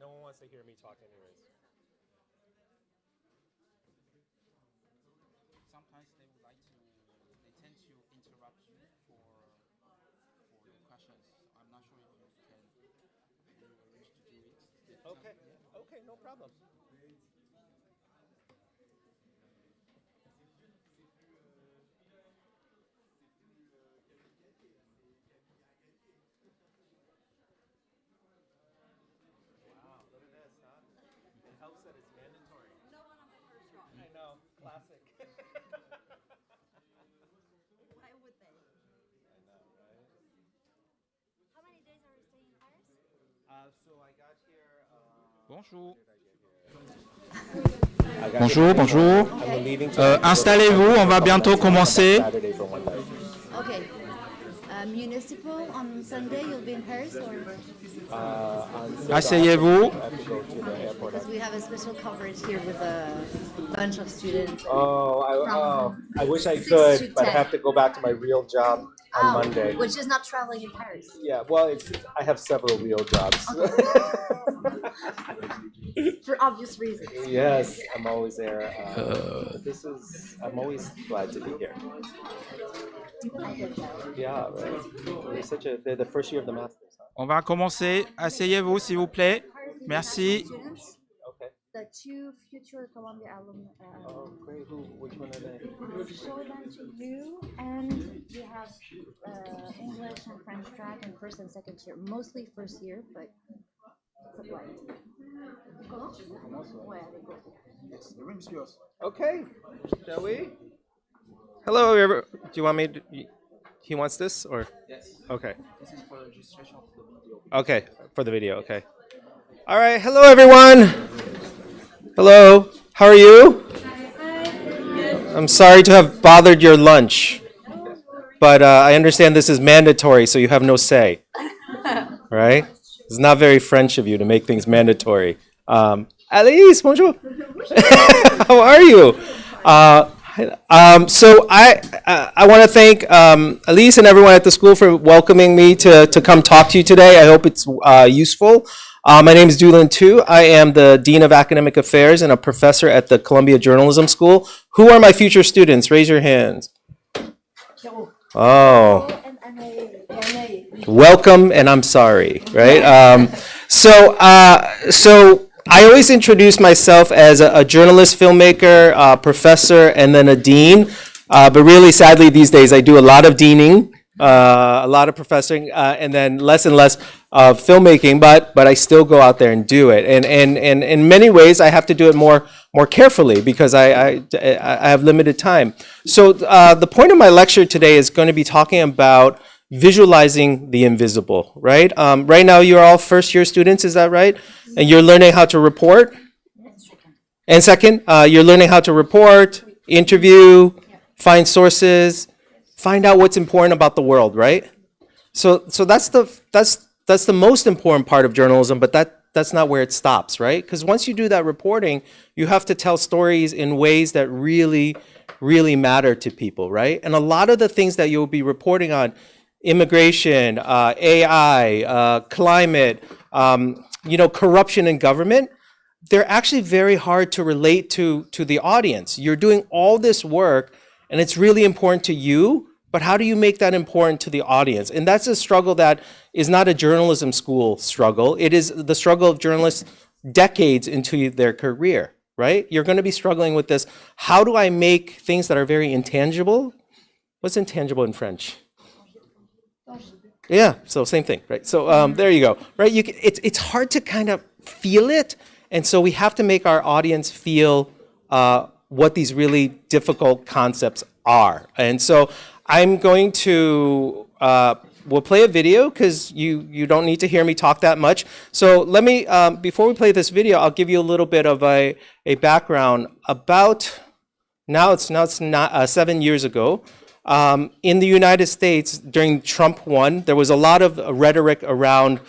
No one wants to hear me talk anyways. Sometimes they would like to, they tend to interrupt you for the questions. I'm not sure if you can, if you arrange to do it. Okay. Okay, no problem. Wow, look at this, huh? It helps that it's mandatory. No one on the first row. I know, classic. Why would they? I know, right? How many days are you staying in Paris? So I got here. Bonjour. Bonjour, bonjour. Installez-vous, on va bientôt commencer. Okay. Municipal on Sunday, you'll be in Paris or? Asseyez-vous. Because we have a special coverage here with a bunch of students. I wish I 6 could, to but I 10. have to go back to my real job on Monday. Which is not traveling in Paris. Yeah, well, I have several real jobs. For obvious reasons. Yes, I'm always there. I'm always glad to be here. I get that. Yeah, right. They're the first year of the Masters. Huh? On va commencer. Asseyez-vous, s'il vous plaît. Merci. Students, Okay. the 2 future Columbia alumni. Oh, great. Which one are they? Show them to you, and you have English and French track in first and second year, mostly first year, but it's a blind. Comment? Ouais, avec vous. The room is yours. Okay. Shall we? Hello, do you want me to, he wants this or? Yes. Okay. This is for registration of the video. Okay, for the video, okay. All right, hello everyone. Hello, how are you? I'm sorry to have bothered your lunch, but I understand this is mandatory, so you have no say. Right? It's not very French of you to make things mandatory. Alice, bonjour. How are you? So I want to thank Alice and everyone at the school for welcoming me to come talk to you today. I hope it's useful. My name is Duy Linh Nguyen Tu. I am the Dean of Academic Affairs and a professor at the Columbia Journalism School. Who are my future students? Raise your hands. Oh. Welcome and I'm sorry, right? So I always introduce myself as a journalist, filmmaker, professor, and then a dean. But really, sadly, these days I do a lot of deaning, a lot of professoring, and then less and less of filmmaking. But I still go out there and do it. And in many ways, I have to do it more carefully because I have limited time. So the point of my lecture today is going to be talking about visualizing the invisible, right? Right now, you're all first-year students, is that right? And you're learning how to report? And second, you're learning how to report, interview, find sources, find out what's important about the world, right? So that's the most important part of journalism, but that's not where it stops, right? Because once you do that reporting, you have to tell stories in ways that really, really matter to people, right? And a lot of the things that you'll be reporting on, immigration, AI, climate, corruption in government, they're actually very hard to relate to the audience. You're doing all this work and it's really important to you, but how do you make that important to the audience? And that's a struggle that is not a journalism school struggle. It is the struggle of journalists decades into their career, right? You're going to be struggling with this. How do I make things that are very intangible? What's intangible in French? Yeah, so same thing, right? So there you go, right? It's hard to kind of feel it, and so we have to make our audience feel what these really difficult concepts are. And so I'm going to, we'll play a video because you don't need to hear me talk that much. So let me, before we play this video, I'll give you a little bit of a background about, now it's not 7 years ago. In the United States, during Trump 1, there was a lot of rhetoric around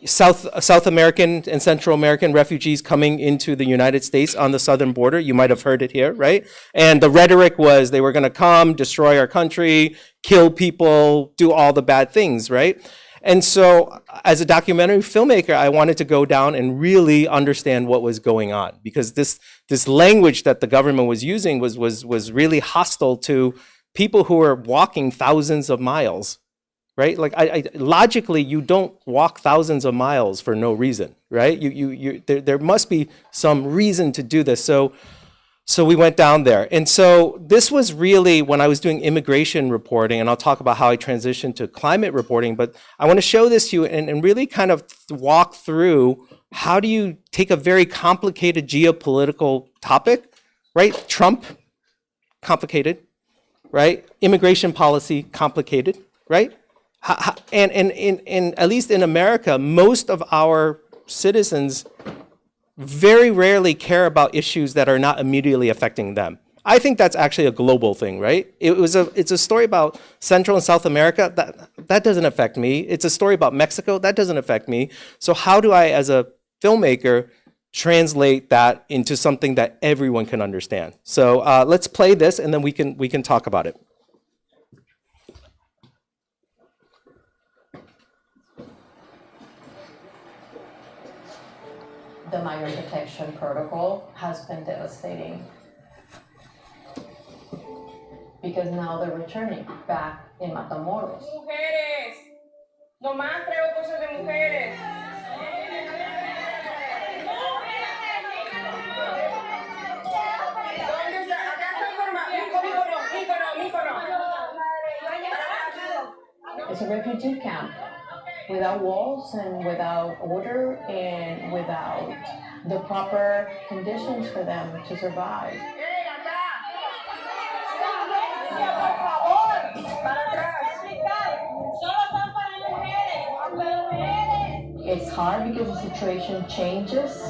South American and Central American refugees coming into the United States on the southern border. You might have heard it here, right? And the rhetoric was they were going to come, destroy our country, kill people, do all the bad things, right? And so as a documentary filmmaker, I wanted to go down and really understand what was going on, because this language that the government was using was really hostile to people who were walking thousands of miles, right? Like logically, you don't walk thousands of miles for no reason, right? There must be some reason to do this. So we went down there. And so this was really when I was doing immigration reporting, and I'll talk about how I transitioned to climate reporting, but I want to show this to you and really kind of walk through how do you take a very complicated geopolitical topic, right? Trump, complicated, right? Immigration policy, complicated, right? And at least in America, most of our citizens very rarely care about issues that are not immediately affecting them. I think that's actually a global thing, right? It's a story about Central and South America, that doesn't affect me. It's a story about Mexico, that doesn't affect me. So how do I, as a filmmaker, translate that into something that everyone can understand? So let's play this, and then we can talk about it. The migrant protection protocol has been devastating because now they're returning back in Matamoros. Mujeres, nomás traigo cosas de mujeres. ¿Dónde está? Acá está Mícono. It's a refugee camp without walls and without order and without the proper conditions for them to survive. It's hard because the situation changes.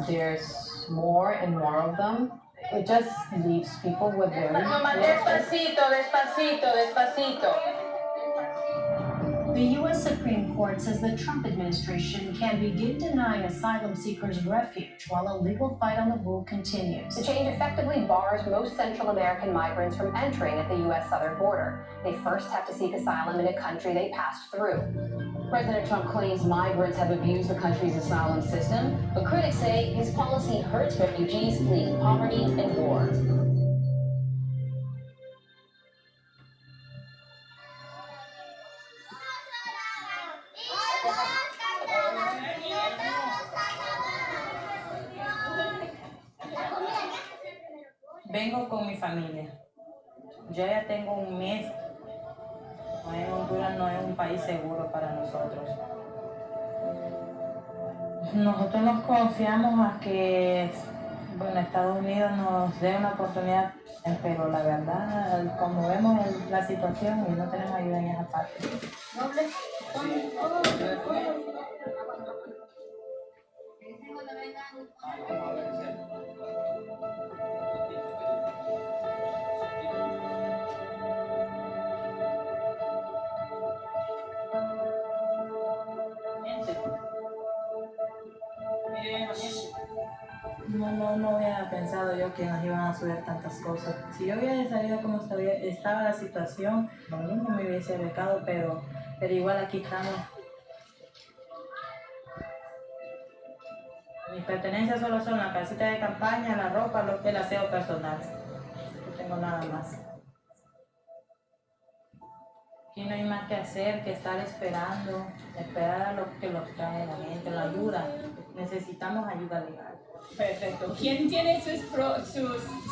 There's more and more of them. It just leaves people with very Despacito. The U.S. Supreme Court says the Trump administration can begin denying asylum seekers refuge while a legal fight on the rule continues. The change effectively bars most Central American migrants from entering at the U.S. southern border. They first have to seek asylum in a country they passed through. President Trump claims migrants have abused the country's asylum system, but critics say his policy hurts refugees fleeing poverty and war. Vengo con mi familia. Yo ya tengo un mes. Honduras no es un país seguro para nosotros. Nosotros nos confiamos a que Estados Unidos nos dé una oportunidad, pero la verdad, como vemos la situación, y no tenemos ayuda en esa parte. No hubiera pensado yo que nos iban a subir tantas cosas. Si yo hubiera sabido cómo estaba la situación, lo mismo me hubiese becado, pero igual aquí estamos. Mis pertenencias solo son la casita de campaña, la ropa, el aseo personal. No tengo nada más. Aquí no hay más que hacer que estar esperar a lo que los trae la gente, la ayuda. Necesitamos ayuda legal. Perfecto. ¿Quién tiene sus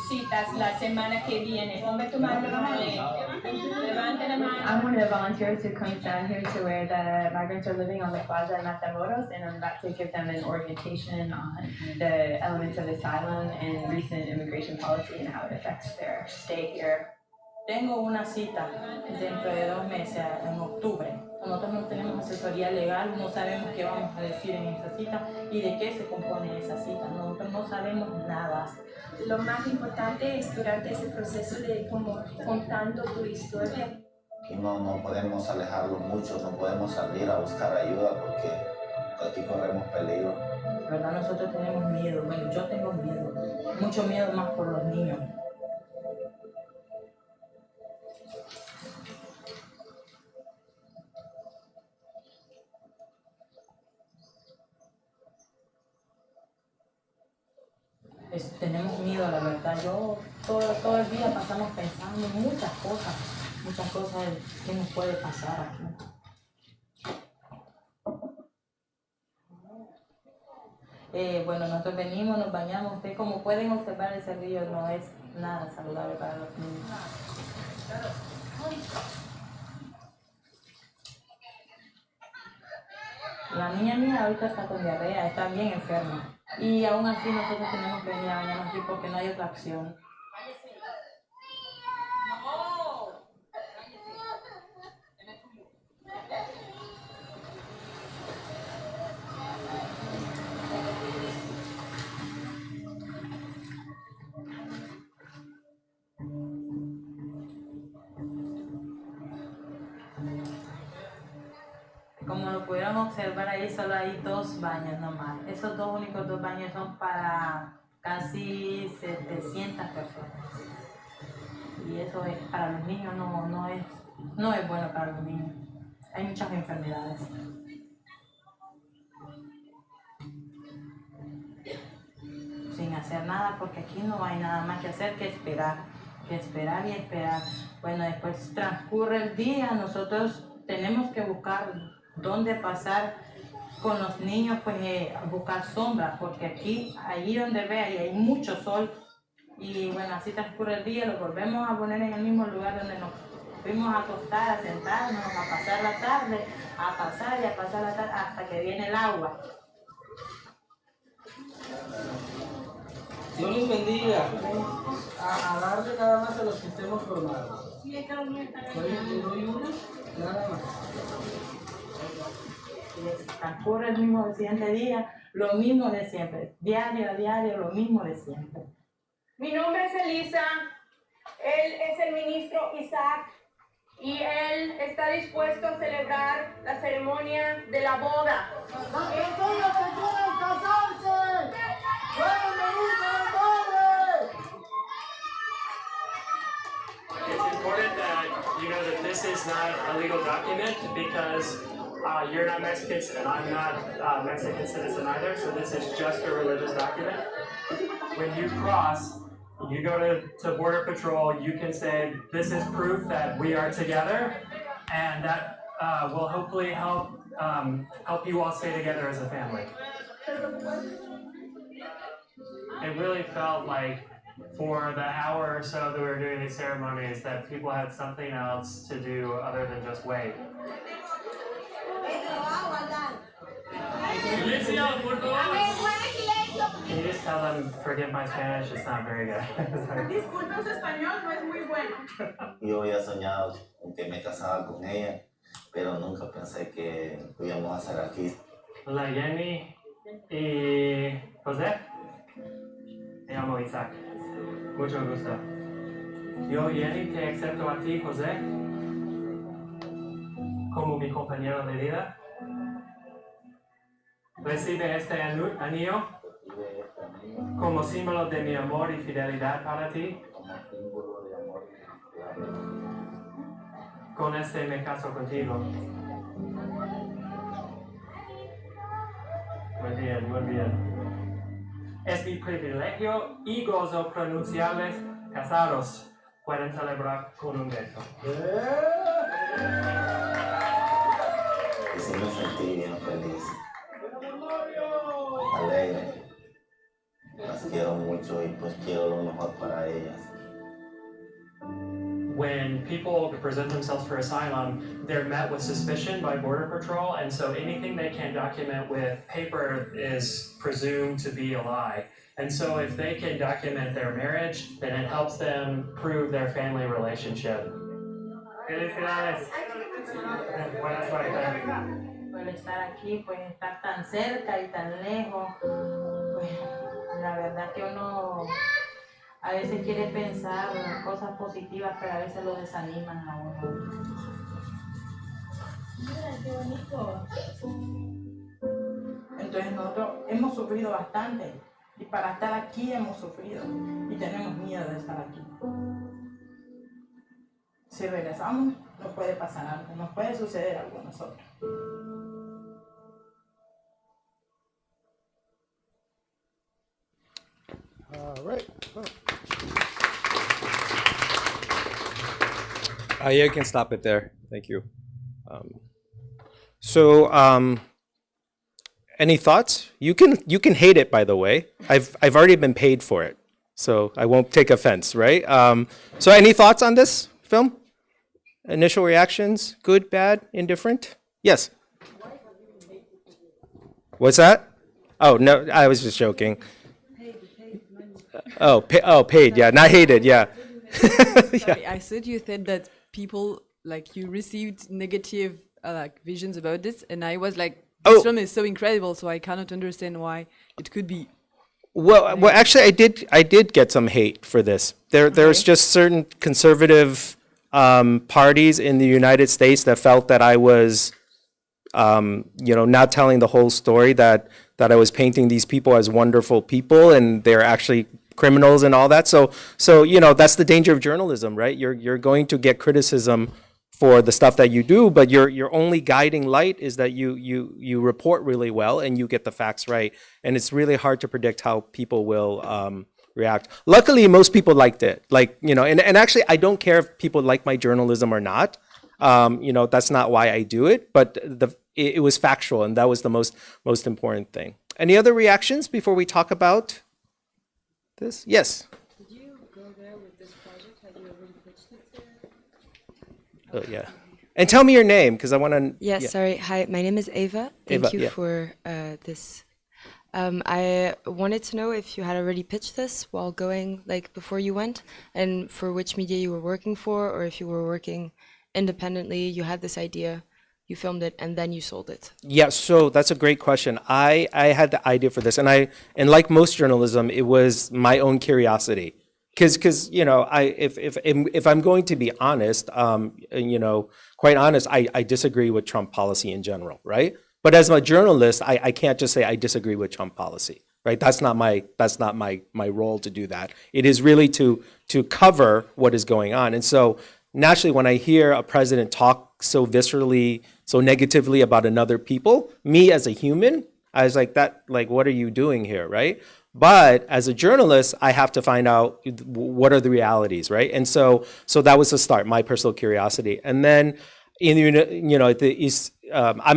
citas la semana que viene? Ponme tu mano. Levante la mano. I'm one of the volunteers who comes down here to where the migrants are living on the plaza in Matamoros, and I'm about to give them an orientation on the elements of asylum and recent immigration policy and how it affects their stay here. Tengo una cita dentro de 2 meses, en octubre. Nosotros no tenemos asesoría legal, no sabemos qué vamos a decir en esa cita y de qué se compone esa cita. Nosotros no sabemos nada. Lo más importante es durante ese proceso de como contando tu historia. Aquí no podemos alejarlo mucho, no podemos salir a buscar ayuda porque aquí corremos peligro. La verdad, nosotros tenemos miedo. Bueno, yo tengo miedo. Mucho miedo más por los niños. tenemos miedo, la verdad. Yo todo el día pasamos pensando en muchas cosas que nos puede pasar aquí. Bueno, nosotros venimos, nos bañamos. Ustedes como pueden observar, ese río no es nada saludable para los niños. La niña mía ahorita está con diarrea, está bien enferma. Y aún así nosotros tenemos que venir a bañarnos aquí porque no hay otra opción. Como lo pudieron observar ahí, solo hay 2 baños nomás. Esos únicos 2 baños son para casi 700 personas. Y eso es, para los niños no es bueno para los niños. Hay muchas enfermedades. Sin hacer nada, porque aquí no hay nada más que hacer que esperar y esperar. Bueno, después transcurre el día, nosotros tenemos que buscar dónde pasar con los niños, pues buscar sombra, porque aquí, allí donde ve, ahí hay mucho sol. Y bueno, así transcurre el día, lo volvemos a poner en el mismo lugar donde nos fuimos a acostar, a sentarnos, a pasar la tarde, a pasar la tarde hasta que viene el agua. Dios les bendiga. A darle nada más a los que estemos formados. Uno y uno, nada más. Transcurre el mismo siguiente día, lo mismo de siempre, diario a diario, lo mismo de siempre. Mi nombre es Elisa, él es el ministro Isaac y él está dispuesto a celebrar la ceremonia de la boda. ¡Las personas que quieran casarse! ¡Pueden venir con el It's important that you know that this is not a legal document because you're not Mexican and I'm not Mexican citizen either, so this is just a religious document. When you cross, you go to Border Patrol, you can say, this is proof that we are together, and that will hopefully help you all stay together as a family. It really felt like for the hour or so that we were doing these ceremonies that people had something else to do other than just wait. Can you just tell them, forgive my Spanish, it's not very good. Disculpe, su español no es muy bueno. Yo había soñado con que me casaba con ella, pero nunca pensé que íbamos a hacer aquí. Hola Jenny y José. Me llamo Isaac. Mucho gusto. Yo, Jenny, te acepto a ti, José, como mi compañero de vida. Recibe este anillo como símbolo de mi amor y fidelidad para ti. Con este me caso contigo. Muy bien, muy bien. Es mi privilegio y gozo pronunciarles casados. Pueden celebrar con un beso. Y sí me sentí bien feliz, alegre. Las quiero mucho y pues quiero lo mejor para ellas. When people present themselves for asylum, they're met with suspicion by Border Patrol, and so anything they can document with paper is presumed to be a lie. And so if they can document their marriage, then it helps them prove their family relationship. Felicidades. Buena suerte. Por estar aquí, pues estar tan cerca y tan lejos, pues la verdad que uno a veces quiere pensar cosas positivas, pero a veces lo desaniman a uno. Mira, qué bonito. Entonces nosotros hemos sufrido bastante y para estar aquí hemos sufrido y tenemos miedo de estar aquí. Si regresamos, nos puede pasar algo, nos puede suceder algo a nosotros. All right. Yeah, you can stop it there. Thank you. Any thoughts? You can hate it, by the way. I've already been paid for it, so I won't take offense, right? So any thoughts on this film? Initial reactions? Good, bad, indifferent? Yes. What's that? Oh no, I was just joking. Paid. Yeah, not hated. Yeah. Sorry, I thought you said that people you received negative visions about this, and I was like, this film is so incredible, so I cannot understand why it could be. Well, actually, I did get some hate for this. There's just certain conservative parties in the United States that felt that I was, not telling the whole story, that I was painting these people as wonderful people and they're actually criminals and all that. So that's the danger of journalism, right? You're going to get criticism for the stuff that you do, but your only guiding light is that you report really well and you get the facts right. And it's really hard to predict how people will react. Luckily, most people liked it. And actually, I don't care if people like my journalism or not. That's not why I do it, but it was factual, and that was the most important thing. Any other reactions before we talk about this? Yes. Did you go there with this project? Have you already pitched it Oh, yeah. And tell me your name, because I want to... Yes, yeah. Sorry. Hi, my name is Ava. Thank you for this. I wanted to know if you had already pitched this while going, before you went, and for which media you were working for, or if you were working independently, you had this idea, you filmed it, and then you sold it. Yeah, so that's a great question. I had the idea for this, and like most journalism, it was my own curiosity. Because if I'm going to be honest, quite honest, I disagree with Trump policy in general, right? But as a journalist, I can't just say I disagree with Trump policy, right? That's not my role to do that. It is really to cover what is going on. And so naturally, when I hear a president talk so viscerally, so negatively about another people, me as a human, I was like, what are you doing here, right? But as a journalist, I have to find out what are the realities, right? And so that was the start, my personal curiosity. And then I'm a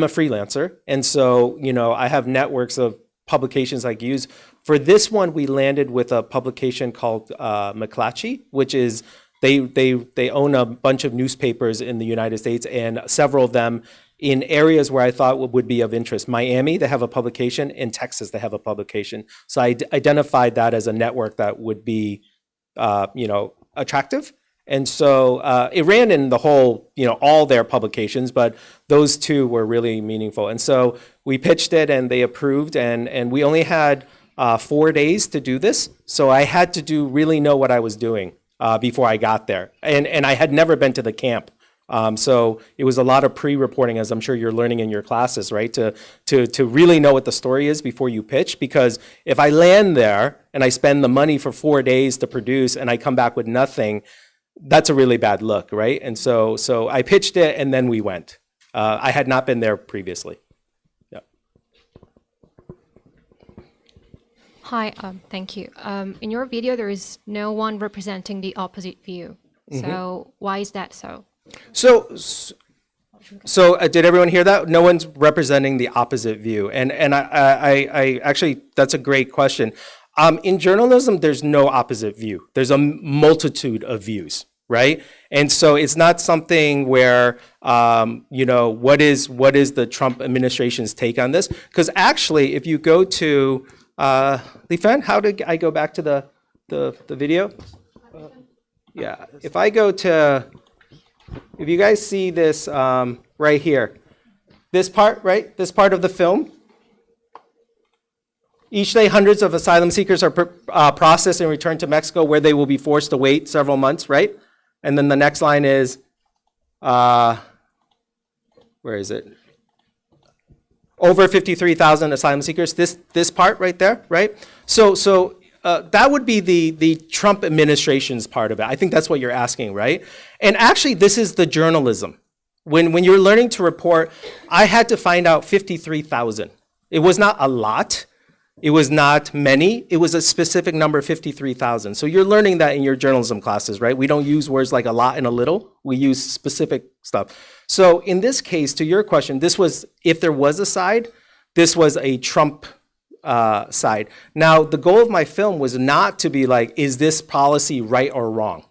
freelancer, and so I have networks of publications I use. For this one, we landed with a publication called McClatchy, which is they own a bunch of newspapers in the United States, and several of them in areas where I thought would be of interest. Miami, they have a publication. In Texas, they have a publication. So I identified that as a network that would be, attractive. And so it ran in the whole, all their publications, but those two were really meaningful. And so we pitched it, and they approved, and we only had 4 days to do this. So I had to really know what I was doing before I got there. And I had never been to the camp. So it was a lot of pre-reporting, as I'm sure you're learning in your classes, right? To really know what the story is before you pitch. Because if I land there and I spend the money for 4 days to produce and I come back with nothing, that's a really bad look, right? And so I pitched it, and then we went. I had not been there previously. Yeah. Hi, thank you. In your video, there is no one representing the opposite view. So why is that so? So did everyone hear that? No one's representing the opposite view. And I actually, that's a great question. In journalism, there's no opposite view. There's a multitude of views, right? And so it's not something where, what is the Trump administration's take on this? Because actually, if you go to, Li Fan, how did I go back to the video? Yeah, if I go to, if you guys see this right here, this part, right? This part of the film. Each day, hundreds of asylum seekers are processed and returned to Mexico, where they will be forced to wait several months, right? And then the next line is, where is it? Over 53,000 asylum seekers. This part right there, right? So that would be the Trump administration's part of it. I think that's what you're asking, right? And actually, this is the journalism. When you're learning to report, I had to find out 53,000. It was not a lot. It was not many. It was a specific number, 53,000. So you're learning that in your journalism classes, right? We don't use words like a lot and a little. We use specific stuff. So in this case, to your question, this was, if there was a side, this was a Trump side. Now, the goal of my film was not to be like, is this policy right or wrong?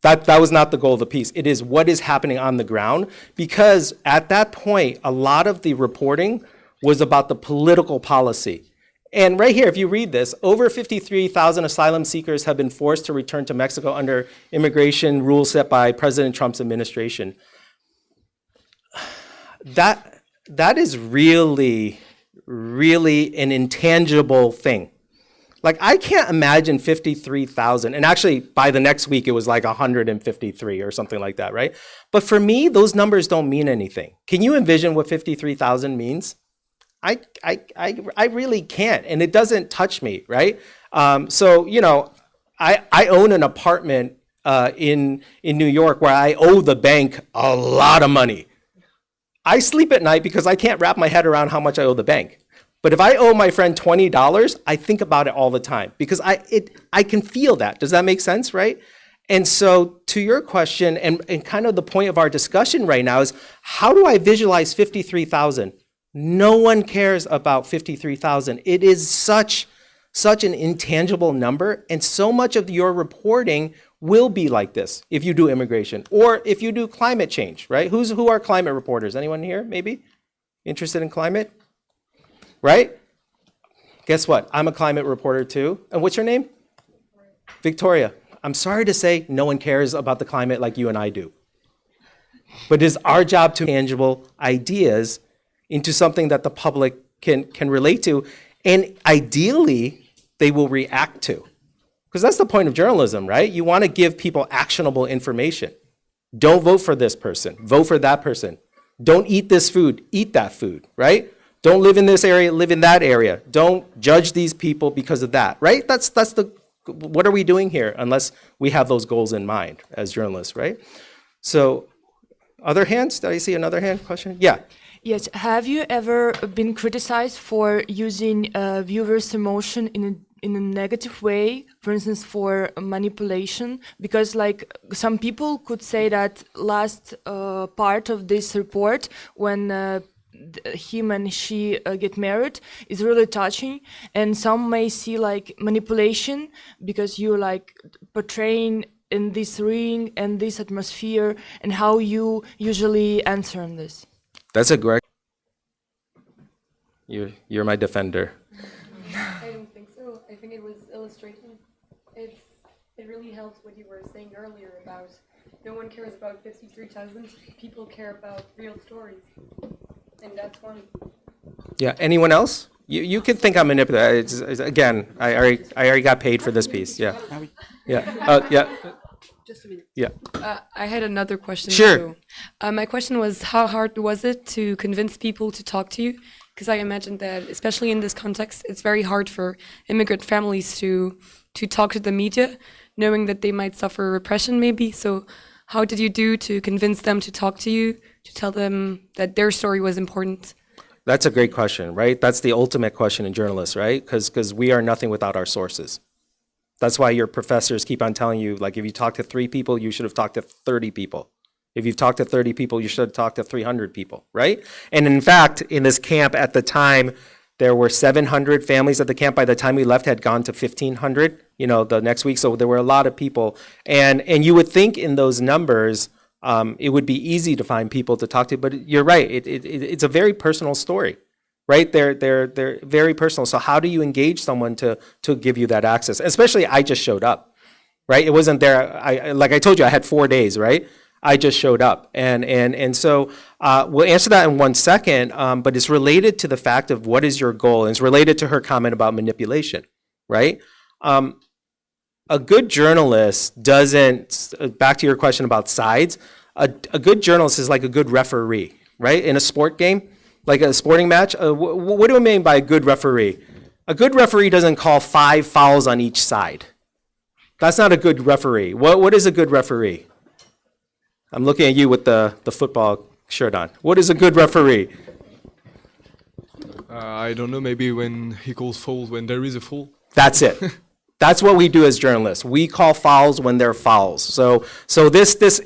That was not the goal of the piece. It is what is happening on the ground, because at that point, a lot of the reporting was about the political policy. And right here, if you read this, over 53,000 asylum seekers have been forced to return to Mexico under immigration rules set by President Trump's administration. That is really, really an intangible thing. Like, I can't imagine 53,000, and actually by the next week it was like 153 or something like that, right? But for me, those numbers don't mean anything. Can you envision what 53,000 means? I really can't, and it doesn't touch me, right? So, you know, I own an apartment in New York where I owe the bank a lot of money. I sleep at night because I can't wrap my head around how much I owe the bank. But if I owe my friend $20, I think about it all the time because I can feel that. Does that make sense, right? And so to your question, and kind of the point of our discussion right now is, how do I visualize 53,000? No one cares about 53,000. It is such an intangible number, and so much of your reporting will be like this if you do immigration or if you do climate change, right? Who are climate reporters? Anyone here maybe interested in climate? Right? Guess what? I'm a climate reporter too. And what's your name? Victoria. I'm sorry to say no one cares about the climate like you and I do. But it is our job to tangible ideas into something that the public can relate to, and ideally they will react to. Because that's the point of journalism, right? You want to give people actionable information. Don't vote for this person, vote for that person. Don't eat this food, eat that food, right? Don't live in this area, live in that area. Don't judge these people because of that, right? That's what are we doing here unless we have those goals in mind as journalists, right? So, other hands? Did I see another hand question? Yeah. Yes. Have you ever been criticized for using viewers' emotion in a negative way, for instance, for manipulation? Because like some people could say that last part of this report, when him and she get married, is really touching, and some may see like manipulation because you're like portraying in this ring and this atmosphere, and how you usually answer on this. That's a great. You're my defender. I don't think so. I think it was illustrating. It really helps what you were saying earlier about no one cares about 53,000. People care about real stories, and that's one. Yeah. Anyone else? You can think I'm manipulating. Again, I already got paid for this piece. Yeah. Yeah. Yeah. Just a minute. Yeah. I had another question. Sure. Too. My question was, how hard was it to convince people to talk to you? Because I imagine that, especially in this context, it's very hard for immigrant families to talk to the media, knowing that they might suffer repression maybe. So how did you do to convince them to talk to you, to tell them that their story was important? That's a great question, right? That's the ultimate question in journalists, right? Because we are nothing without our sources. That's why your professors keep on telling you, like, if you talk to 3 people, you should have talked to 30 people. If you've talked to 30 people, you should have talked to 300 people, right? And in fact, in this camp at the time, there were 700 families at the camp. By the time we left, had gone to 1,500, the next week. So there were a lot of people. And you would think in those numbers, it would be easy to find people to talk to. But you're right, it's a very personal story, right? They're very personal. So how do you engage someone to give you that access? Especially, I just showed up, right? It wasn't there. Like I told you, I had 4 days, right? I just showed up. And so we'll answer that in 1 second, but it's related to the fact of what is your goal, and it's related to her comment about manipulation, right? A good journalist doesn't, back to your question about sides, a good journalist is like a good referee, right? In a sport game, like a sporting match, what do I mean by a good referee? A good referee doesn't call 5 fouls on each side. That's not a good referee. What is a good referee? I'm looking at you with the football shirt on. What is a good referee? I don't know, maybe when he calls foul, when there is a foul. That's it. That's what we do as journalists. We call fouls when they're fouls. So this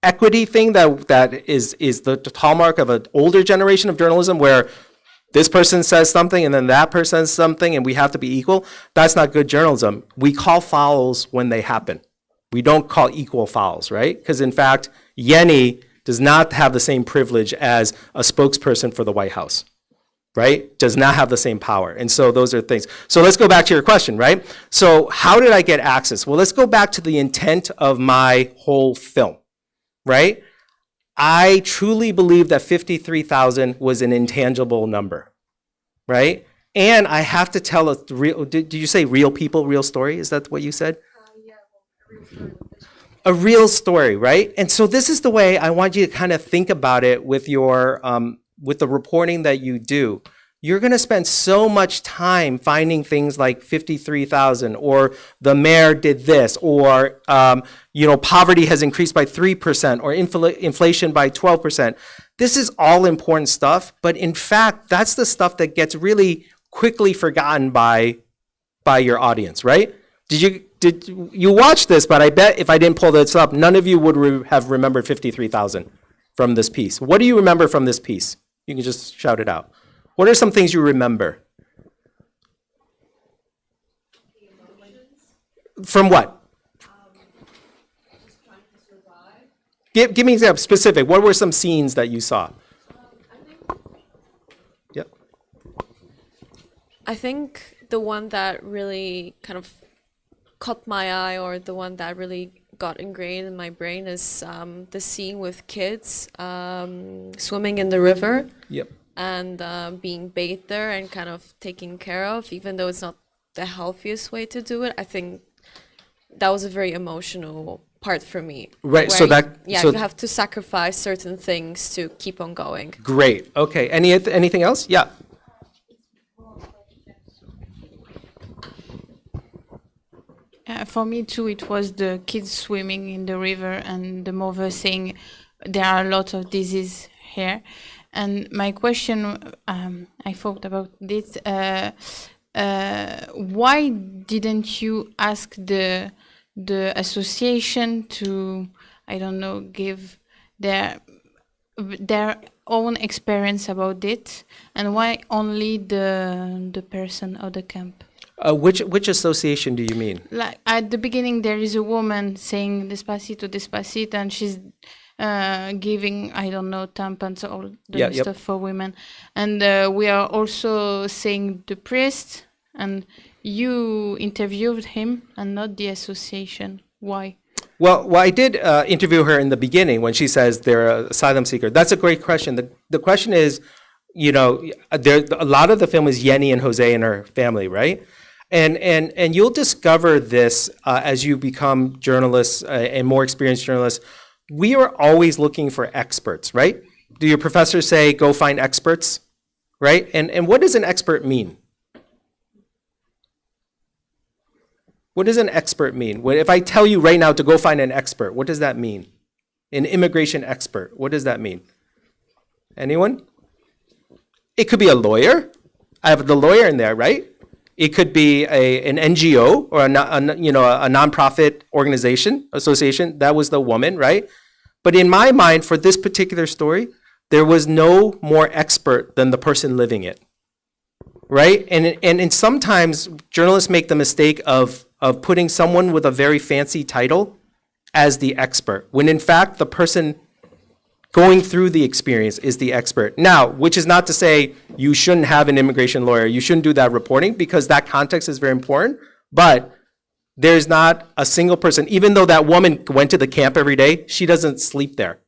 equity thing that is the hallmark of an older generation of journalism, where this person says something and then that person says something and we have to be equal. That's not good journalism. We call fouls when they happen. We don't call equal fouls, right? Because in fact, Yenny does not have the same privilege as a spokesperson for the White House, right? Does not have the same power. And so those are things. So let's go back to your question, right? So how did I get access? Well, let's go back to the intent of my whole film, right? I truly believe that 53,000 was an intangible number, right? And I have to tell a real, did you say real people, real story? Is that what you said? A real story, right? And so this is the way I want you to kind of think about it with your, with the reporting that you do. You're going to spend so much time finding things like 53,000, or the mayor did this, or poverty has increased by 3%, or inflation by 12%. This is all important stuff, but in fact, that's the stuff that gets really quickly forgotten by your audience, right? Did you watch this? But I bet if I didn't pull this up, none of you would have remembered 53,000 from this piece. What do you remember from this piece? You can just shout it out. What are some things you remember? From what? Give me an example, specific. What were some scenes that you saw? Yep. I think the one that really kind of caught my eye, or the one that really got ingrained in my brain, is the scene with kids swimming in the river. Yep. And being bathed there and kind of taken care of, even though it's not the healthiest way to do it. I think that was a very emotional part for me. Right, so you have to sacrifice certain things to keep on going. Great, okay. Anything else? Yeah. For me too, it was the kids swimming in the river and the mother saying there are a lot of disease here. And my question, I thought about this, why didn't you ask the association to, I don't know, give their own experience about it, and why only the person of the camp? Which association do you mean? Like at the beginning, there is a woman saying "Despacito, Despacito," and she's giving, I don't know, tampons, all the stuff for women. And we are also saying the priest, and you interviewed him and not the association. Why? Well, I did interview her in the beginning when she says they're an asylum seeker. That's a great question. The question is, a lot of the film is Yenny and Jose and her family, right? And you'll discover this as you become journalists and more experienced journalists. We are always looking for experts, right? Do your professors say, go find experts, right? And what does an expert mean? What does an expert mean? If I tell you right now to go find an expert, what does that mean? An immigration expert, what does that mean? Anyone? It could be a lawyer. I have the lawyer in there, right? It could be an NGO or a nonprofit organization, association. That was the woman, right? But in my mind, for this particular story, there was no more expert than the person living it, right? And sometimes journalists make the mistake of putting someone with a very fancy title as the expert, when in fact the person going through the experience is the expert. Now, which is not to say you shouldn't have an immigration lawyer, you shouldn't do that reporting, because that context is very important, but there's not a single person, even though that woman went to the camp every day, she doesn't sleep there.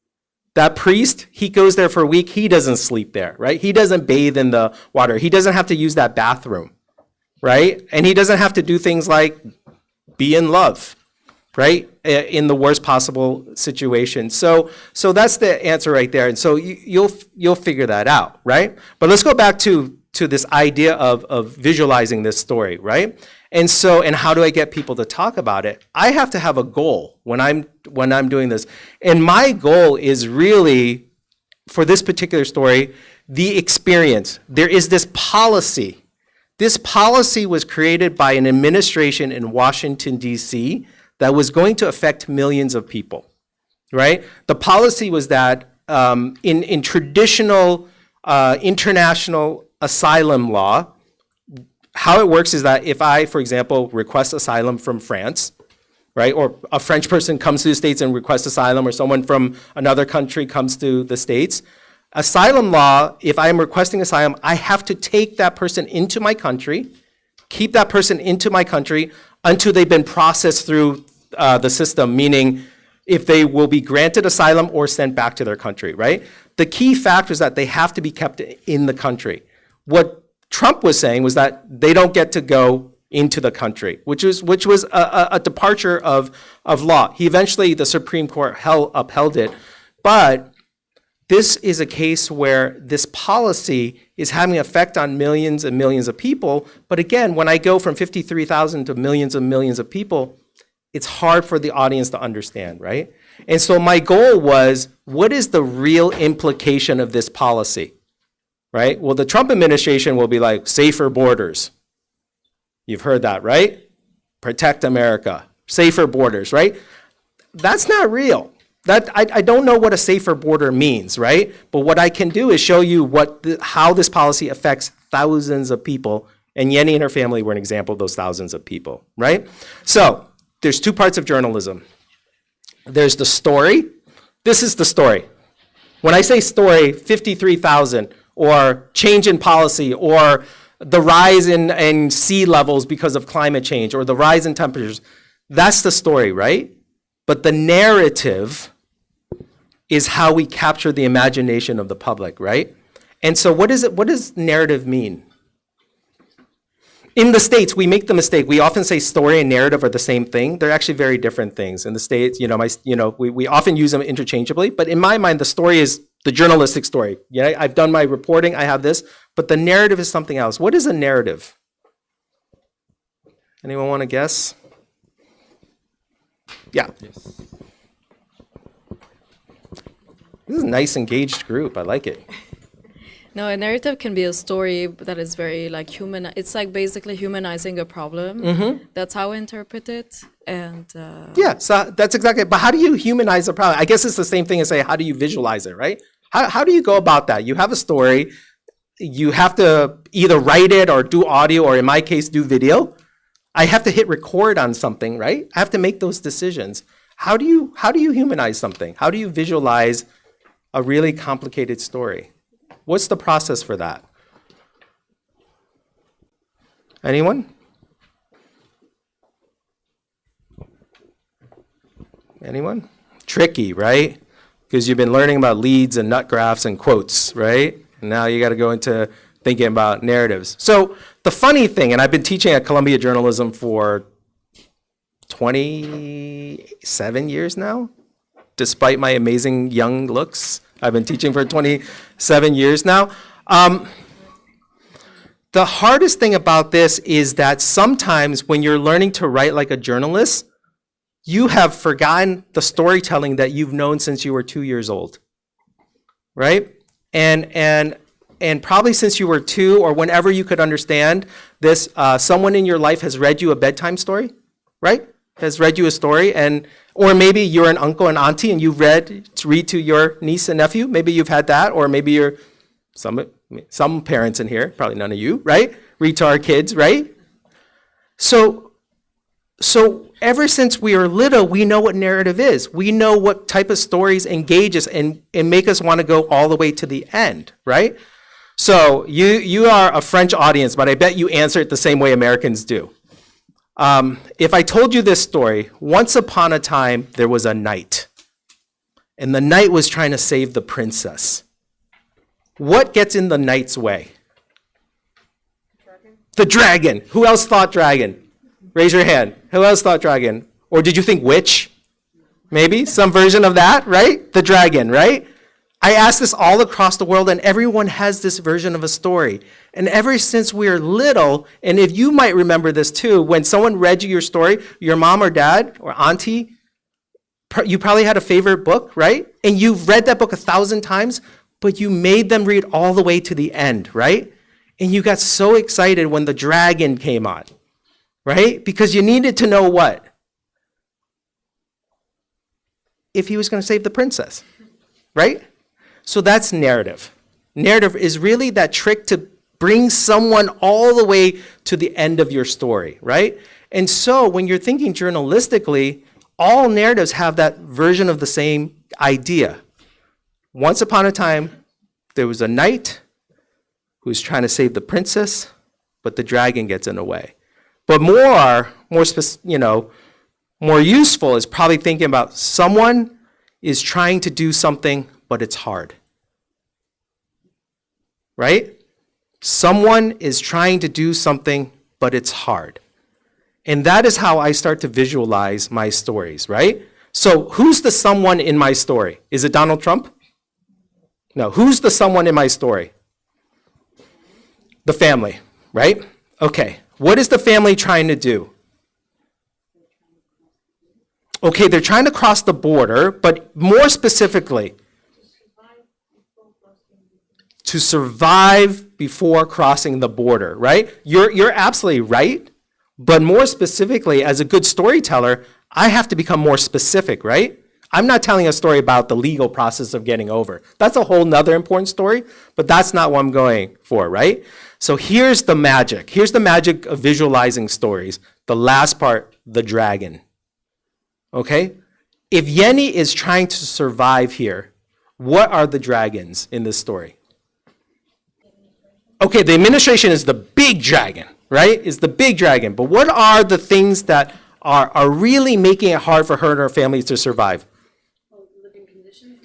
That priest, he goes there for a week, he doesn't sleep there, right? He doesn't bathe in the water. He doesn't have to use that bathroom, right? And he doesn't have to do things like be in love, right? In the worst possible situation. So that's the answer right there. And so you'll figure that out, right? But let's go back to this idea of visualizing this story, right? And how do I get people to talk about it? I have to have a goal when I'm doing this. And my goal is really for this particular story, the experience. There is this policy. This policy was created by an administration in Washington, D.C. that was going to affect millions of people, right? The policy was that in traditional international asylum law, how it works is that if I, for example, request asylum from France, right, or a French person comes to the States and requests asylum, or someone from another country comes to the States, asylum law, if I am requesting asylum, I have to take that person into my country, keep that person into my country until they've been processed through the system, meaning if they will be granted asylum or sent back to their country, right? The key factor is that they have to be kept in the country. What Trump was saying was that they don't get to go into the country, which was a departure of law. Eventually, the Supreme Court upheld it, but this is a case where this policy is having an effect on millions and millions of people. But again, when I go from 53,000 to millions and millions of people, it's hard for the audience to understand, right? And so my goal was, what is the real implication of this policy, right? Well, the Trump administration will be like, safer borders. You've heard that, right? Protect America, safer borders, right? That's not real. I don't know what a safer border means, right? But what I can do is show you how this policy affects thousands of people, and Yenny and her family were an example of those thousands of people, right? So there's two parts of journalism. There's the story. This is the story. When I say story, 53,000, or change in policy, or the rise in sea levels because of climate change, or the rise in temperatures, that's the story, right? But the narrative is how we capture the imagination of the public, right? And so what does narrative mean? In the States, we make the mistake. We often say story and narrative are the same thing. They're actually very different things. In the States, we often use them interchangeably, but in my mind, the story is the journalistic story. Yeah, I've done my reporting, I have this, but the narrative is something else. What is a narrative? Anyone want to guess? Yeah. Yes. This is a nice, engaged group. I like it. No, a narrative can be a story that is very like human. It's like basically humanizing a problem. Mm-hmm. That's how I interpret it. And yeah, so that's exactly it. But how do you humanize a problem? I guess it's the same thing as say, how do you visualize it, right? How do you go about that? You have a story. You have to either write it or do audio, or in my case, do video. I have to hit record on something, right? I have to make those decisions. How do you humanize something? How do you visualize a really complicated story? What's the process for that? Anyone? Anyone? Tricky, right? Because you've been learning about leads and nut graphs and quotes, right? And now you got to go into thinking about narratives. So the funny thing, and I've been teaching at Columbia Journalism for 27 years now, despite my amazing young looks. I've been teaching for 27 years now. The hardest thing about this is that sometimes when you're learning to write like a journalist, you have forgotten the storytelling that you've known since you were 2 years old, right? And probably since you were 2 or whenever you could understand this, someone in your life has read you a bedtime story, right? Has read you a story, or maybe you're an uncle and auntie and you've read to your niece and nephew. Maybe you've had that, or maybe you're some parents in here, probably none of you, right? Read to our kids, right? So ever since we are little, we know what narrative is. We know what type of stories engage us and make us want to go all the way to the end, right? So you are a French audience, but I bet you answer it the same way Americans do. If I told you this story, once upon a time, there was a knight, and the knight was trying to save the princess. What gets in the knight's way? The dragon. Who else thought dragon? Raise your hand. Who else thought dragon? Or did you think witch? Maybe some version of that, right? The dragon, right? I ask this all across the world, and everyone has this version of a story. And ever since we're little, and if you might remember this too, when someone read you your story, your mom or dad or auntie, you probably had a favorite book, right? And you've read that book 1,000 times, but you made them read all the way to the end, right? And you got so excited when the dragon came on, right? Because you needed to know what? If he was going to save the princess, right? So that's narrative. Narrative is really that trick to bring someone all the way to the end of your story, right? And so when you're thinking journalistically, all narratives have that version of the same idea. Once upon a time, there was a knight who was trying to save the princess, but the dragon gets in the way. But more useful is probably thinking about someone is trying to do something, but it's hard. Right? Someone is trying to do something, but it's hard. And that is how I start to visualize my stories, right? So who's the someone in my story? Is it Donald Trump? No. Who's the someone in my story? The family, right? Okay. What is the family trying to do? Okay, they're trying to cross the border, but more specifically, to survive before crossing the border, right? You're absolutely right, but more specifically, as a good storyteller, I have to become more specific, right? I'm not telling a story about the legal process of getting over. That's a whole nother important story, but that's not what I'm going for, right? So here's the magic. Here's the magic of visualizing stories. The last part, the dragon. Okay? If Yenny is trying to survive here, what are the dragons in this story? Okay, the administration is the big dragon, right? Is the big dragon. But what are the things that are really making it hard for her and her family to survive? Living conditions.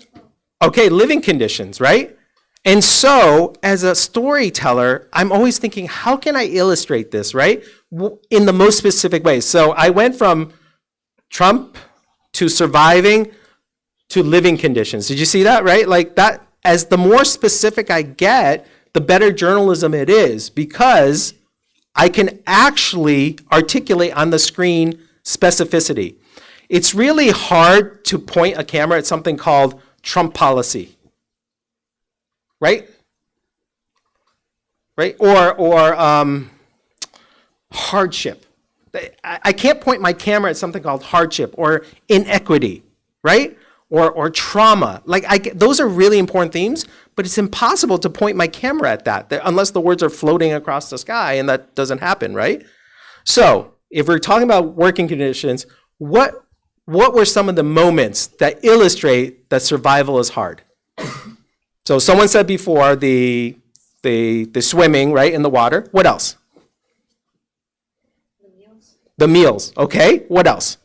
Okay, living conditions, right? And so, as a storyteller, I'm always thinking, how can I illustrate this, right? In the most specific way. So I went from Trump to surviving to living conditions. Did you see that, right? Like that, as the more specific I get, the better journalism it is, because I can actually articulate on the screen specificity. It's really hard to point a camera at something called Trump policy, right? Right? Or hardship. I can't point my camera at something called hardship or inequity, right? Or trauma. Those are really important themes, but it's impossible to point my camera at that unless the words are floating across the sky, and that doesn't happen, right? So if we're talking about working conditions, what were some of the moments that illustrate that survival is hard? So someone said before the swimming, right, in the water. What else? The meals, okay. What else?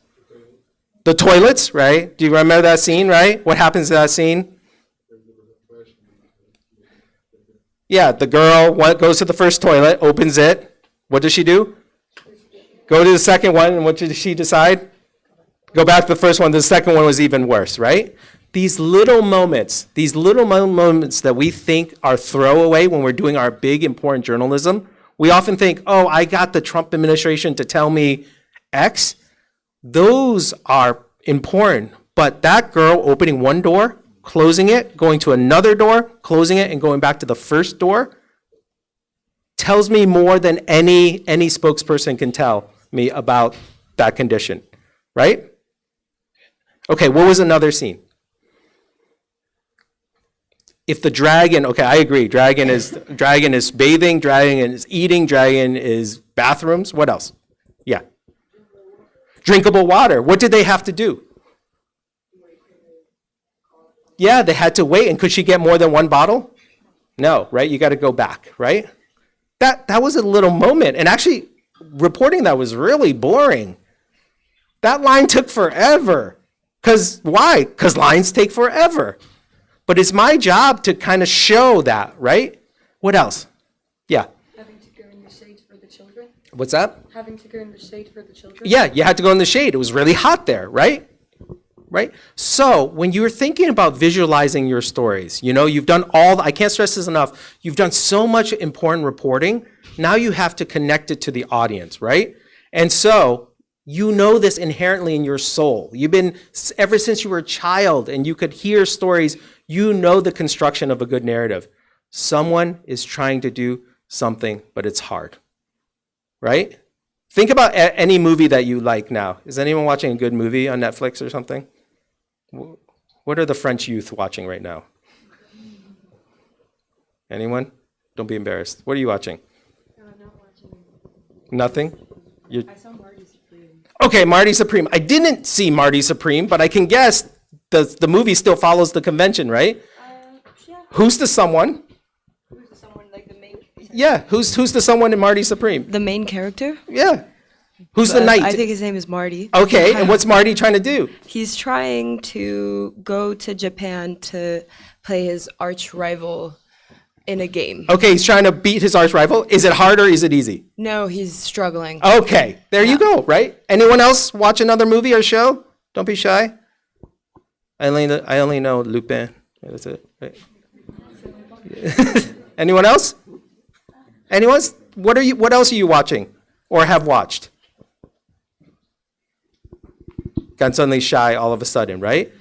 The toilets, right? Do you remember that scene, right? What happens in that scene? Yeah, the girl goes to the first toilet, opens it. What does she do? Go to the second one, and what did she decide? Go back to the first one. The second one was even worse, right? These little moments that we think are throwaway when we're doing our big, important journalism, we often think, oh, I got the Trump administration to tell me X. Those are important. But that girl opening one door, closing it, going to another door, closing it, and going back to the first door tells me more than any spokesperson can tell me about that condition, right? Okay, what was another scene? If the dragon, okay, I agree. Dragon is bathing, dragon is eating, dragon is bathrooms. What else? Yeah. Drinkable water. What did they have to do? Yeah, they had to wait. And could she get more than one bottle? No, right? You got to go back, right? That was a little moment. And actually, reporting that was really boring. That line took forever. Why? Because lines take forever. But it's my job to kind of show that, right? What else? Yeah. Having to go in the shade for the children. What's that? Having to go in the shade for the children. Yeah, you had to go in the shade. It was really hot there, right? Right? So when you're thinking about visualizing your stories, you've done I can't stress this enough, you've done so much important reporting. Now you have to connect it to the audience, right? And so You know this inherently in your soul. You've been, ever since you were a child and you could hear stories, you know the construction of a good narrative. Someone is trying to do something, but it's hard, right? Think about any movie that you like now. Is anyone watching a good movie on Netflix or something? What are the French youth watching right now? Anyone? Don't be embarrassed. What are you watching? Not watching. Nothing? I saw Marty Supreme. Okay, Marty Supreme. I didn't see Marty Supreme, but I can guess the movie still follows the convention, right? Yeah. Who's the someone? Who's the someone like the main? Yeah, who's the someone in Marty Supreme? The main character? Yeah. Who's the knight? I think his name is Marty. Okay, and what's Marty trying to do? He's trying to go to Japan to play his arch rival in a game. Okay, he's trying to beat his arch rival. Is it hard or is it easy? No, he's struggling. Okay, there you go, right? Anyone else watch another movie or show? Don't be shy. I only know Lupin. That's it, right? Anyone else? Anyone? What else are you watching or have watched? Got suddenly shy all of a sudden, right?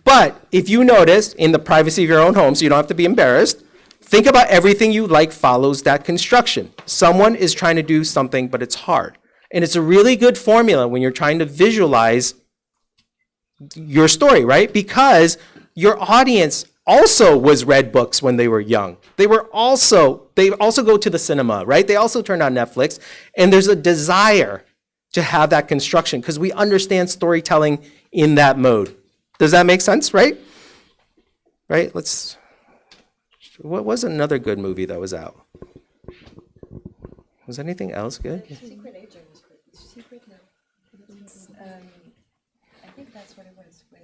But if you notice in the privacy of your own home, so you don't have to be embarrassed, think about everything you like follows that construction. Someone is trying to do something, but it's hard. And it's a really good formula when you're trying to visualize your story, right? Because your audience also was read books when they were young. They also go to the cinema, right? They also turn on Netflix. And there's a desire to have that construction because we understand storytelling in that mode. Does that make sense, right? Right? What was another good movie that was out? Was anything else good? Secret Agent was good. Secret, no. I think that's what it was with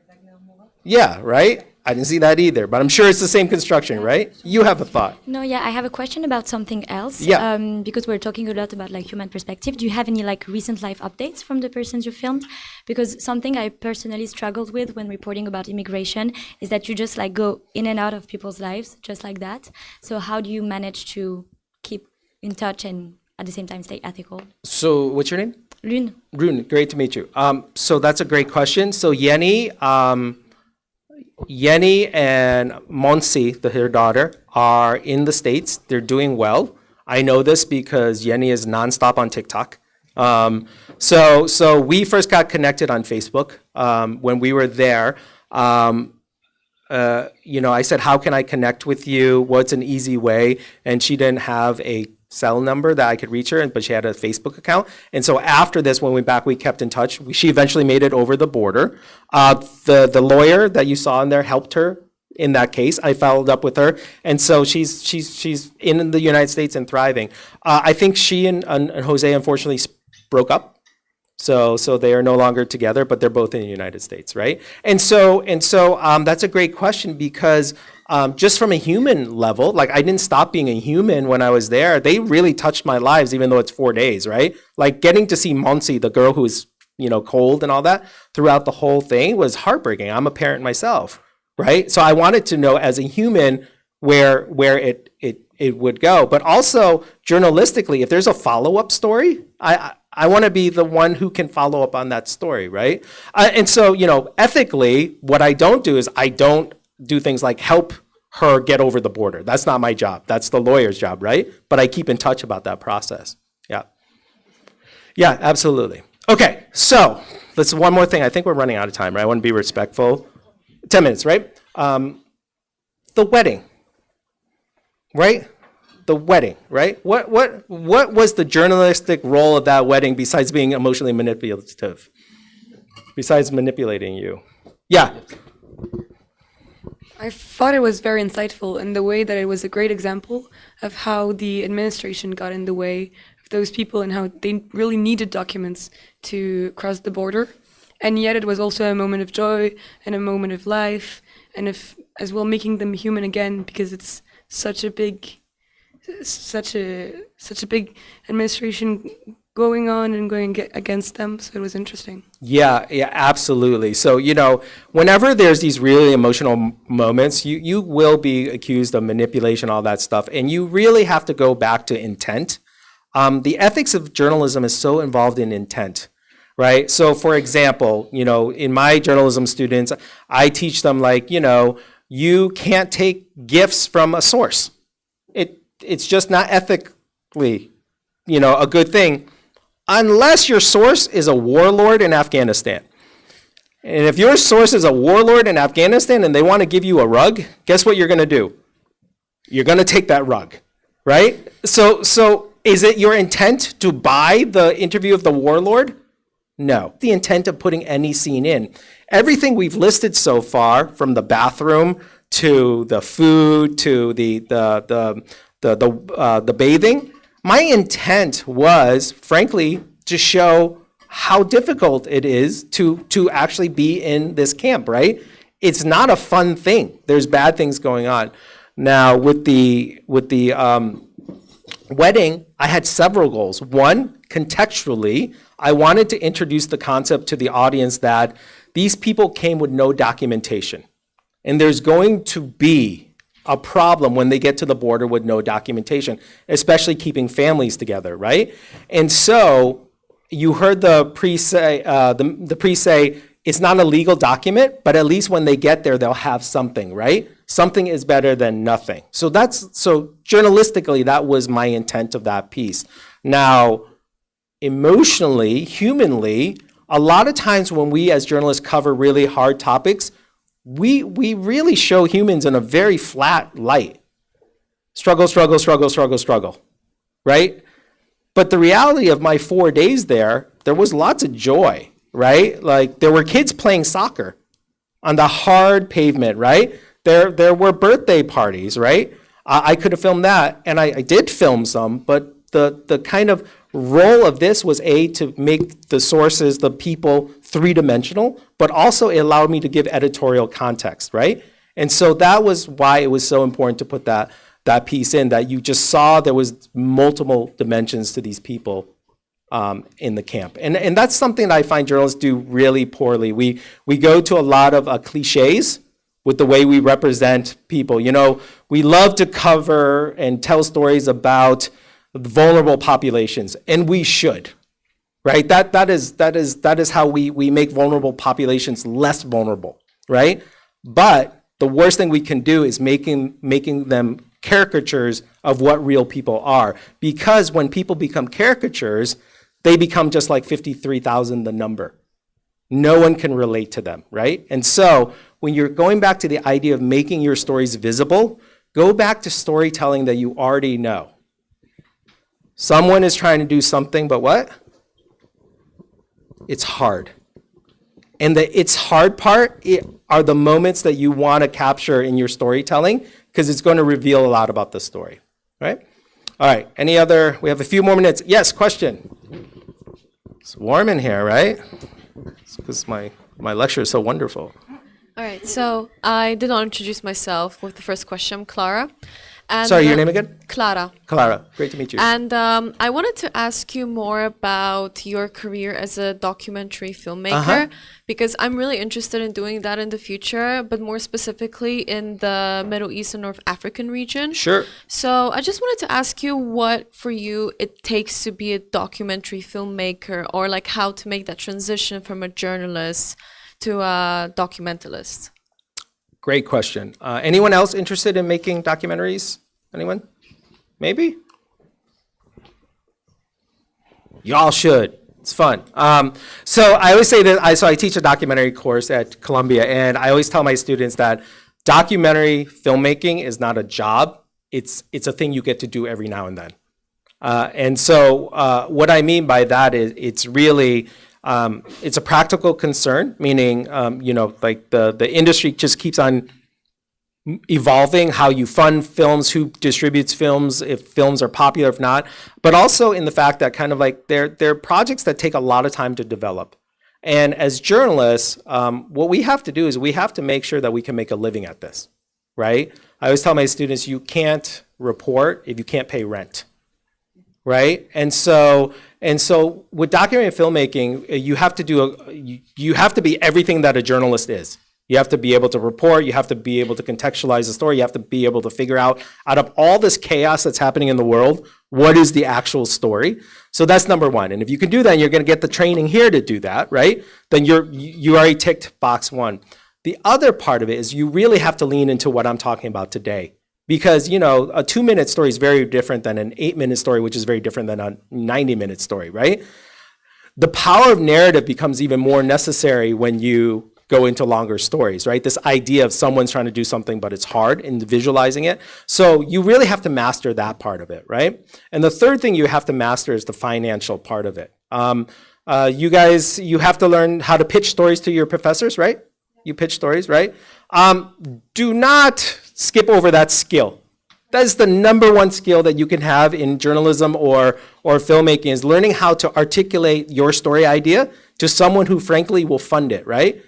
Wagner Moura. Yeah, right? I didn't see that either, but I'm sure it's the same construction, right? You have a thought. No, yeah, I have a question about something else. Yeah. Because we're talking a lot about like human perspective. Do you have any like recent life updates from the persons you filmed? Because something I personally struggled with when reporting about immigration is that you just like go in and out of people's lives just like that. So how do you manage to keep in touch and at the same time stay ethical? So what's your name? Lune. Rune, great to meet you. So that's a great question. So Yenny and Monsi, her daughter, are in the States. They're doing well. I know this because Yenny is nonstop on TikTok. So we first got connected on Facebook when we were there. I said, how can I connect with you? What's an easy way? And she didn't have a cell number that I could reach her, but she had a Facebook account. And so after this, when we went back, we kept in touch. She eventually made it over the border. The lawyer that you saw in there helped her in that case. I followed up with her. And so she's in the United States and thriving. I think she and Jose unfortunately broke up. So they are no longer together, but they're both in the United States, right? And so that's a great question because just from a human level, like I didn't stop being a human when I was there. They really touched my lives, even though it's 4 days, right? Like getting to see Monsi, the girl who's cold and all that throughout the whole thing was heartbreaking. I'm a parent myself, right? So I wanted to know as a human where it would go, but also journalistically, if there's a follow-up story, I want to be the one who can follow up on that story, right? And so, ethically, what I don't do is I don't do things like help her get over the border. That's not my job. That's the lawyer's job, right? But I keep in touch about that process. Yeah. Yeah, absolutely. Okay, so let's one more thing. I think we're running out of time, right? I want to be respectful. 10 minutes, right? The wedding, right? The wedding, right? What was the journalistic role of that wedding besides being emotionally manipulative? Besides manipulating you? Yeah. I thought it was very insightful in the way that it was a great example of how the administration got in the way of those people and how they really needed documents to cross the border. And yet it was also a moment of joy and a moment of life and as well making them human again because it's such a big administration going on and going against them, so it was interesting. Yeah, absolutely. So, whenever there's these really emotional moments, you will be accused of manipulation, all that stuff, and you really have to go back to intent. The ethics of journalism is so involved in intent, right? So for example, you know, in my journalism students, I teach them like, you know, you can't take gifts from a source. It's just not ethically, you know, a good thing unless your source is a warlord in Afghanistan. And if your source is a warlord in Afghanistan and they want to give you a rug, guess what you're going to do? You're going to take that rug, right? So is it your intent to buy the interview of the warlord? No. The intent of putting any scene in. Everything we've listed so far, from the bathroom to the food to the bathing, my intent was, frankly, to show how difficult it is to actually be in this camp, right? It's not a fun thing. There's bad things going on. Now, with the wedding, I had several goals. One, contextually, I wanted to introduce the concept to the audience that these people came with no documentation. And there's going to be a problem when they get to the border with no documentation, especially keeping families together, right? And so you heard the priest say, it's not a legal document, but at least when they get there, they'll have something, right? Something is better than nothing. So journalistically, that was my intent of that piece. Now, emotionally, humanly, a lot of times when we as journalists cover really hard topics, we really show humans in a very flat light. Struggle, struggle, struggle, struggle, struggle, right? But the reality of my 4 days there was lots of joy, right? Like there were kids playing soccer on the hard pavement, right? There were birthday parties, right? I could have filmed that, and I did film some, but the kind of role of this was to make the sources, the people, three-dimensional, but also it allowed me to give editorial context, right? And so that was why it was so important to put that piece in, that you just saw there was multiple dimensions to these people in the camp. And that's something that I find journalists do really poorly. We go to a lot of cliches with the way we represent people. You know, we love to cover and tell stories about vulnerable populations, and we should, right? That is how we make vulnerable populations less vulnerable, right? But the worst thing we can do is making them caricatures of what real people are, because when people become caricatures, they become just like 53,000, the number. No one can relate to them, right? And so when you're going back to the idea of making your stories visible, go back to storytelling that you already know. Someone is trying to do something, but what? It's hard. And the it's hard part are the moments that you want to capture in your storytelling, because it's going to reveal a lot about the story, right? All right, any other, we have a few more minutes. Yes, question. It's warm in here, right? It's because my lecture is so wonderful. All right, so I did not introduce myself with the first question. I'm Clara. And sorry, your name again? Clara. Clara, great to meet you. And I wanted to ask you more about your career as a documentary filmmaker, because I'm really interested in doing that in the future, but more specifically in the Middle East and North African region. Sure. So I just wanted to ask you what, for you, it takes to be a documentary filmmaker, or like how to make that transition from a journalist to a documentalist. Great question. Anyone else interested in making documentaries? Anyone? Maybe? Y'all should. It's fun. So I always say that I teach a documentary course at Columbia, and I always tell my students that documentary filmmaking is not a job. It's a thing you get to do every now and then. And so what I mean by that is it's really it's a practical concern, meaning, like the industry just keeps on evolving how you fund films, who distributes films, if films are popular, if not, but also in the fact that kind of like they're projects that take a lot of time to develop. And as journalists, what we have to do is we have to make sure that we can make a living at this, right? I always tell my students, you can't report if you can't pay rent. Right, and so with documentary filmmaking, you have to be everything that a journalist is. You have to be able to report. You have to be able to contextualize the story. You have to be able to figure out of all this chaos that's happening in the world, what is the actual story? So that's number one. And if you can do that, and you're going to get the training here to do that, right? Then you already ticked box one. The other part of it is you really have to lean into what I'm talking about today. Because, you know, a 2-minute story is very different than an 8-minute story, which is very different than a 90-minute story, right? The power of narrative becomes even more necessary when you go into longer stories, right? This idea of someone's trying to do something, but it's hard in visualizing it. So you really have to master that part of it, right? And the third thing you have to master is the financial part of it. You guys, you have to learn how to pitch stories to your professors, right? You pitch stories, right? Do not skip over that skill. That is the number one skill that you can have in journalism or filmmaking, is learning how to articulate your story idea to someone who frankly will fund it, right?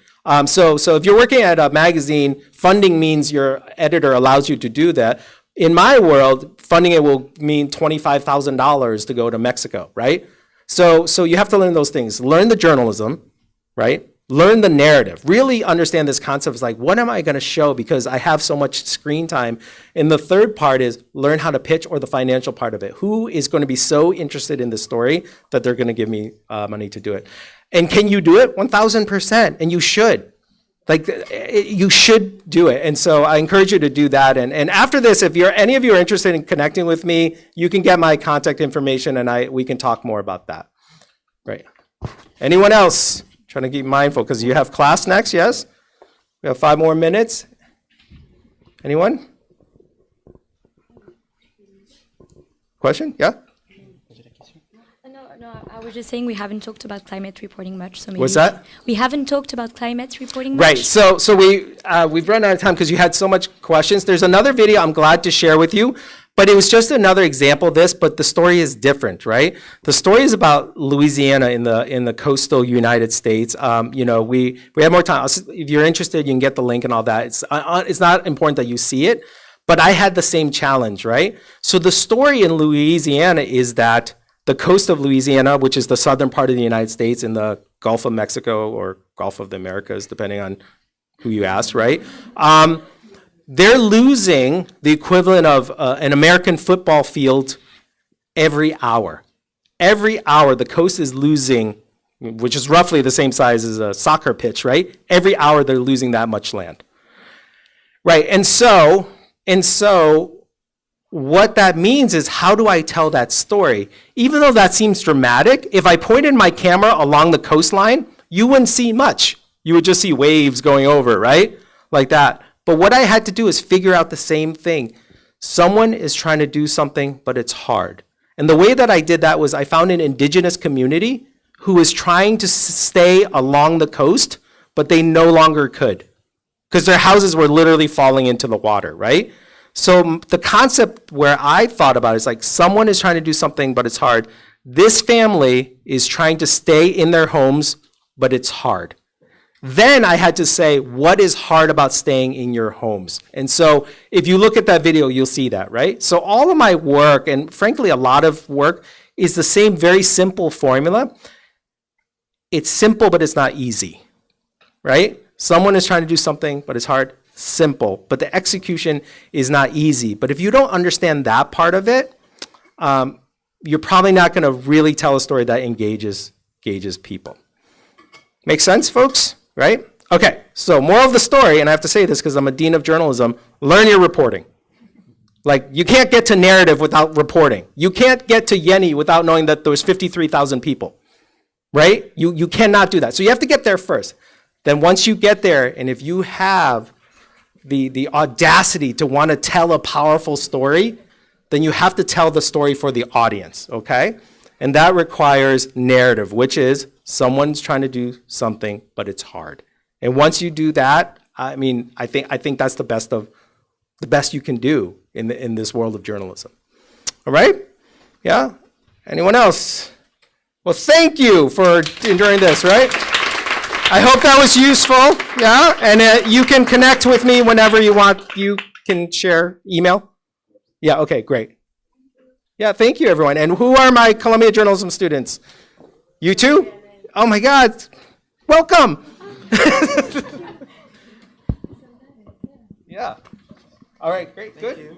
So if you're working at a magazine, funding means your editor allows you to do that. In my world, funding it will mean $25,000 to go to Mexico, right? So you have to learn those things. Learn the journalism, right? Learn the narrative. Really understand this concept of like, what am I going to show because I have so much screen time? And the third part is learn how to pitch, or the financial part of it. Who is going to be so interested in the story that they're going to give me money to do it? And can you do it? 1,000%. And you should. Like, you should do it. And so I encourage you to do that. And after this, if any of you are interested in connecting with me, you can get my contact information and we can talk more about that. Right. Anyone else? Trying to be mindful because you have class next, yes? We have 5 more minutes. Anyone? Question? Yeah? No, I was just saying we haven't talked about climate reporting much. So maybe What's that? We haven't talked about climate reporting much. Right. So we've run out of time because you had so much questions. There's another video I'm glad to share with you, but it was just another example of this, but the story is different, right? The story is about Louisiana in the coastal United States. You know, we have more time. If you're interested, you can get the link and all that. It's not important that you see it, but I had the same challenge, right? So the story in Louisiana is that the coast of Louisiana, which is the southern part of the United States in the Gulf of Mexico or Gulf of the Americas, depending on who you ask, right? They're losing the equivalent of an American football field every hour. Every hour, the coast is losing, which is roughly the same size as a soccer pitch, right? Every hour, they're losing that much land. Right, and so what that means is, how do I tell that story? Even though that seems dramatic, if I pointed my camera along the coastline, you wouldn't see much. You would just see waves going over, right? Like that. But what I had to do is figure out the same thing. Someone is trying to do something, but it's hard. And the way that I did that was I found an indigenous community who was trying to stay along the coast, but they no longer could because their houses were literally falling into the water, right? So the concept where I thought about it is like, someone is trying to do something, but it's hard. This family is trying to stay in their homes, but it's hard. Then I had to say, what is hard about staying in your homes? And so if you look at that video, you'll see that, right? So all of my work, and frankly, a lot of work, is the same very simple formula. It's simple, but it's not easy, right? Someone is trying to do something, but it's hard. Simple, but the execution is not easy. But if you don't understand that part of it, you're probably not going to really tell a story that engages people. Make sense, folks? Right? Okay, so moral of the story, and I have to say this because I'm a dean of journalism, learn your reporting. Like, you can't get to narrative without reporting. You can't get to Yeni without knowing that there was 53,000 people, right? You cannot do that. So you have to get there first. Then once you get there, and if you have the audacity to want to tell a powerful story, then you have to tell the story for the audience, okay? And that requires narrative, which is someone's trying to do something, but it's hard. And once you do that, I mean, I think that's the best you can do in this world of journalism. All right? Yeah? Anyone else? Well, thank you for enduring this, right? I hope that was useful, yeah? And you can connect with me whenever you want. You can share email. Yeah, okay, great. Yeah, thank you, everyone. And who are my Columbia Journalism students? You too? Oh my God, welcome. Yeah. All right, great, good.